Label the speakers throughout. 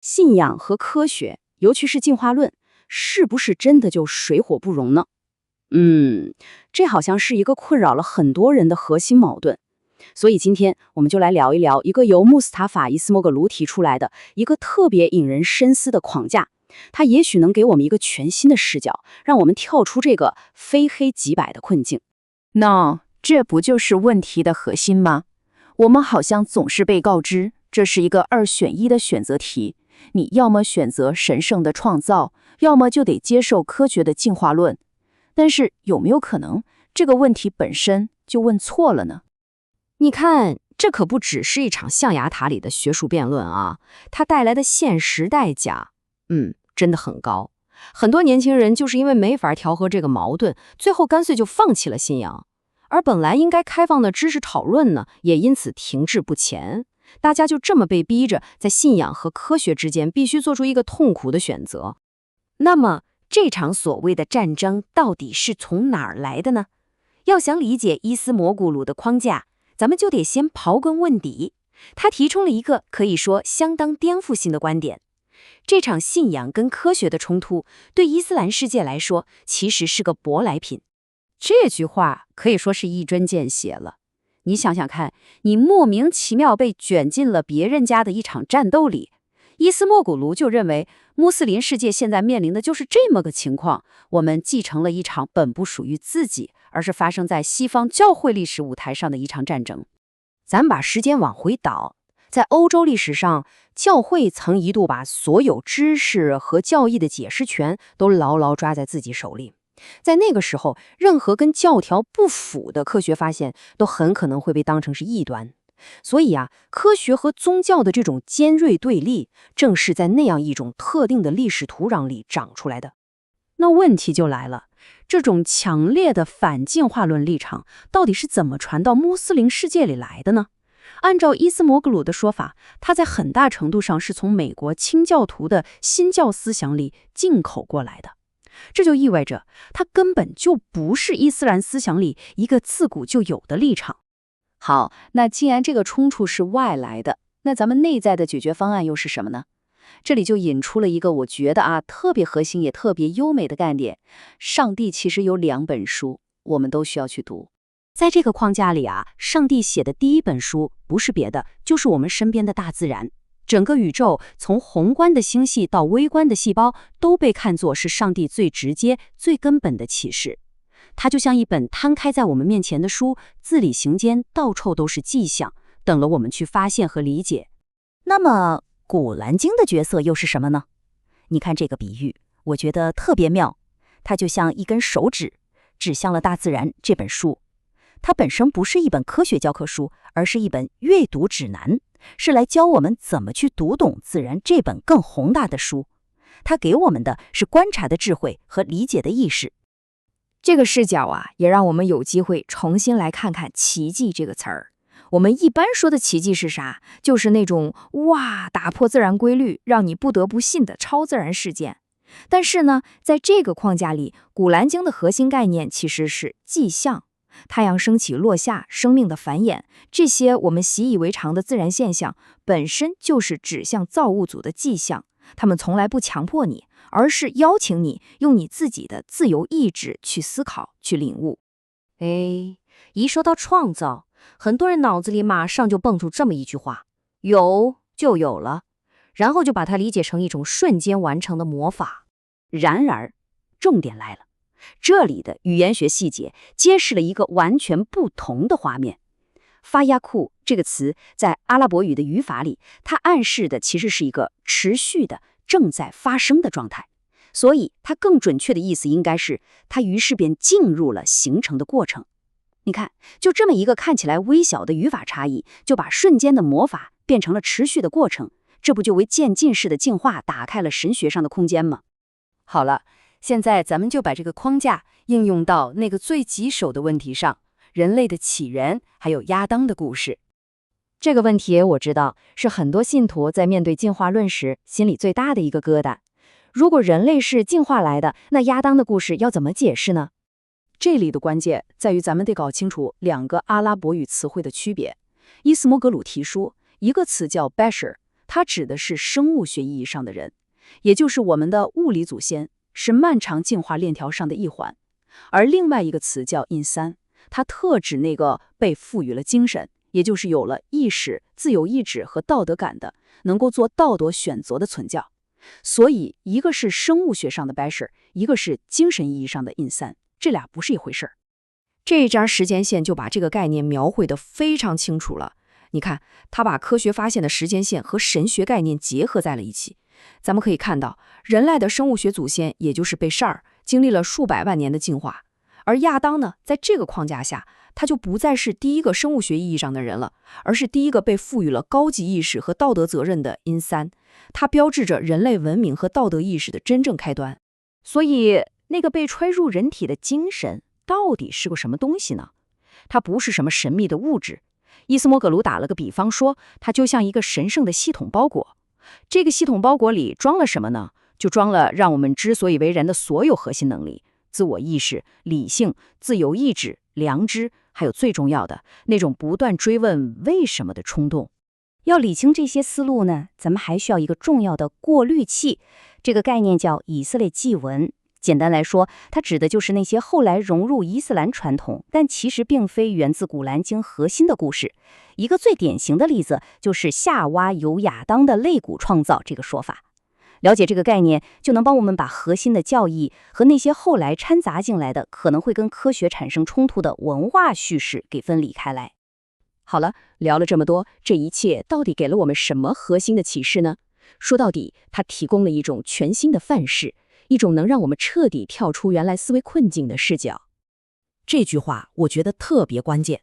Speaker 1: 信仰和科学，尤其是进化论，是不是真的就水火不容呢？这好像是一个困扰了很多人的核心矛盾。所以今天我们就来聊一聊一个由穆斯塔法·伊斯莫格鲁提出来的一个特别引人深思的框架，它也许能给我们一个全新的视角，让我们跳出这个非黑即白的困境。
Speaker 2: 那这不就是问题的核心吗？我们好像总是被告知，这是一个2选1的选择题，你要么选择神圣的创造，要么就得接受科学的进化论。但是有没有可能，这个问题本身就问错了呢？
Speaker 1: 你看，这可不只是一场象牙塔里的学术辩论啊，它带来的现实代价，真的很高。很多年轻人就是因为没法调和这个矛盾，最后干脆就放弃了信仰。而本来应该开放的知识讨论呢，也因此停滞不前。大家就这么被逼着在信仰和科学之间必须做出一个痛苦的选择。
Speaker 3: 那么，这场所谓的战争到底是从哪儿来的呢？要想理解伊斯摩古鲁的框架，咱们就得先刨根问底。他提出了一个可以说相当颠覆性的观点：这场信仰跟科学的冲突，对伊斯兰世界来说，其实是个舶来品。
Speaker 1: 这句话可以说是一针见血了。你想想看，你莫名其妙被卷进了别人家的一场战斗里，伊斯莫古卢就认为穆斯林世界现在面临的就是这么个情况，我们继承了一场本不属于自己，而是发生在西方教会历史舞台上的一场战争。咱把时间往回倒，在欧洲历史上，教会曾一度把所有知识和教义的解释权都牢牢抓在自己手里。在那个时候，任何跟教条不符的科学发现都很可能会被当成是异端。所以科学和宗教的这种尖锐对立，正是在那样一种特定的历史土壤里长出来的。那问题就来了，这种强烈的反进化论立场，到底是怎么传到穆斯林世界里来的呢？按照伊斯摩格鲁的说法，它在很大程度上是从美国清教徒的新教思想里进口过来的。这就意味着，它根本就不是伊斯兰思想里一个自古就有的立场。好，那既然这个冲突是外来的，那咱们内在的解决方案又是什么呢？这里就引出了一个我觉得特别核心也特别优美的概念：上帝其实有2本书，我们都需要去读。在这个框架里上帝写的第一本书不是别的，就是我们身边的大自然。整个宇宙，从宏观的星系到微观的细胞，都被看作是上帝最直接、最根本的启示。它就像一本摊开在我们面前的书，字里行间到处都是迹象，等了我们去发现和理解。
Speaker 3: 那么，古兰经的角色又是什么呢？你看这个比喻，我觉得特别妙。它就像一根手指，指向了大自然这本书。它本身不是一本科学教科书，而是一本阅读指南，是来教我们怎么去读懂自然这本更宏大的书。它给我们的是观察的智慧和理解的意识。
Speaker 2: 这个视角也让我们有机会重新来看看奇迹这个词儿。我们一般说的奇迹是啥？就是那种打破自然规律，让你不得不信的超自然事件。但是呢，在这个框架里，古兰经的核心概念其实是迹象。太阳升起落下，生命的繁衍，这些我们习以为常的自然现象，本身就是指向造物主的迹象。他们从来不强迫你，而是邀请你用你自己的自由意志去思考、去领悟。
Speaker 3: 一说到创造，很多人脑子里马上就蹦出这么一句话：有就有了，然后就把它理解成一种瞬间完成的魔法。然而，重点来了。这里的语言学细节揭示了一个完全不同的画面。发亚库这个词在阿拉伯语的语法里，它暗示的其实是一个持续的、正在发生的状态，所以它更准确的意思应该是，它于是便进入了形成的过程。你看，就这么一个看起来微小的语法差异，就把瞬间的魔法变成了持续的过程，这不就为渐进式的进化打开了神学上的空间吗？
Speaker 1: 好了，现在咱们就把这个框架应用到那个最棘手的问题上，人类的起源还有亚当的故事。这个问题我知道是很多信徒在面对进化论时心里最大的一个疙瘩。如果人类是进化来的，那亚当的故事要怎么解释呢？这里的关键在于咱们得搞清楚2个阿拉伯语词汇的区别。伊斯摩格鲁提出一个词叫 Bashar，它指的是生物学意义上的人，也就是我们的物理祖先，是漫长进化链条上的一环。而另外一个词叫 insan， 它特指那个被赋予了精神，也就是有了意识、自由意志和道德感的，能够做道德选择的存教。所以，一个是生物学上的 Bashar， 一个是精神意义上的 insan， 这俩不是一回事儿。
Speaker 2: 这张时间线就把这个概念描绘得非常清楚了。你看，他把科学发现的时间线和神学概念结合在了一起。咱们可以看到，人类的生物学祖先，也就是贝沙尔，经历了数百万年的进化。而亚当呢，在这个框架下，他就不再是第一个生物学意义上的人了，而是第一个被赋予了高级意识和道德责任的insan。它标志着人类文明和道德意识的真正开端。
Speaker 3: 所以，那个被揣入人体的精神到底是个什么东西呢？它不是什么神秘的物质。伊斯谟格鲁打了个比方说，它就像一个神圣的系统包裹。这个系统包裹里装了什么呢？就装了让我们之所以为人的所有核心能力：自我意识、理性、自由意志、良知，还有最重要的那种不断追问为什么的冲动。
Speaker 4: 要理清这些思路呢，咱们还需要一个重要的过滤器，这个概念叫以色列祭文。简单来说，它指的就是那些后来融入伊斯兰传统，但其实并非源自古兰经核心的故事。一个最典型的例子就是夏娃由亚当的肋骨创造这个说法。了解这个概念，就能帮我们把核心的教义和那些后来掺杂进来的可能会跟科学产生冲突的文化叙事给分离开来。
Speaker 1: 好了，聊了这么多，这一切到底给了我们什么核心的启示呢？说到底，它提供了一种全新的范式，一种能让我们彻底跳出原来思维困境的视角。
Speaker 5: 这句话我觉得特别关键，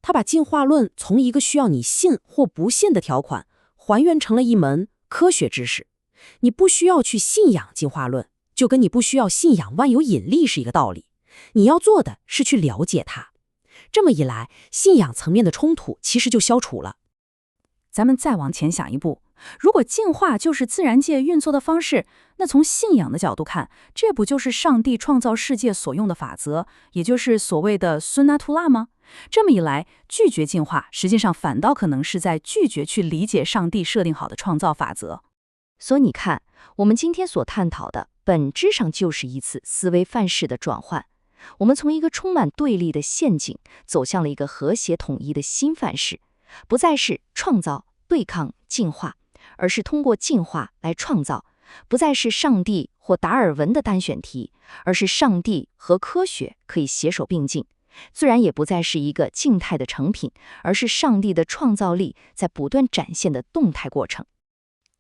Speaker 5: 它把进化论从一个需要你信或不信的条款，还原成了一门科学知识。你不需要去信仰进化论，就跟你不需要信仰万有引力是一个道理。你要做的是去了解它。这么一来，信仰层面的冲突其实就消除了。
Speaker 6: 咱们再往前想一步，如果进化就是自然界运作的方式，那从信仰的角度看，这不就是上帝创造世界所用的法则，也就是所谓的孙那图拉吗？这么一来，拒绝进化，实际上反倒可能是在拒绝去理解上帝设定好的创造法则。
Speaker 3: 所以你看，我们今天所探讨的本质上就是一次思维范式的转换。我们从一个充满对立的陷阱，走向了一个和谐统一的新范式，不再是创造、对抗、进化，而是通过进化来创造；不再是上帝或达尔文的单选题，而是上帝和科学可以携手并进；自然也不再是一个静态的成品，而是上帝的创造力在不断展现的动态过程。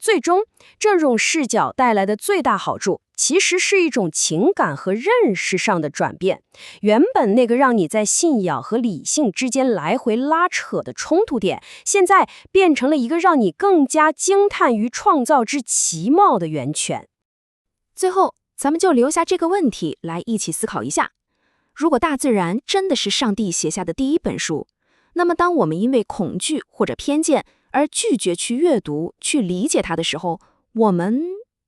Speaker 7: 最终，这种视角带来的最大好处，其实是一种情感和认识上的转变。原本那个让你在信仰和理性之间来回拉扯的冲突点，现在变成了一个让你更加惊叹于创造之奇妙的源泉。
Speaker 2: 最后，咱们就留下这个问题来一起思考一下：如果大自然真的是上帝写下的第一本书，那么当我们因为恐惧或者偏见而拒绝去阅读、去理解它的时候，我们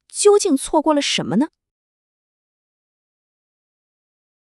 Speaker 2: 究竟错过了什么呢？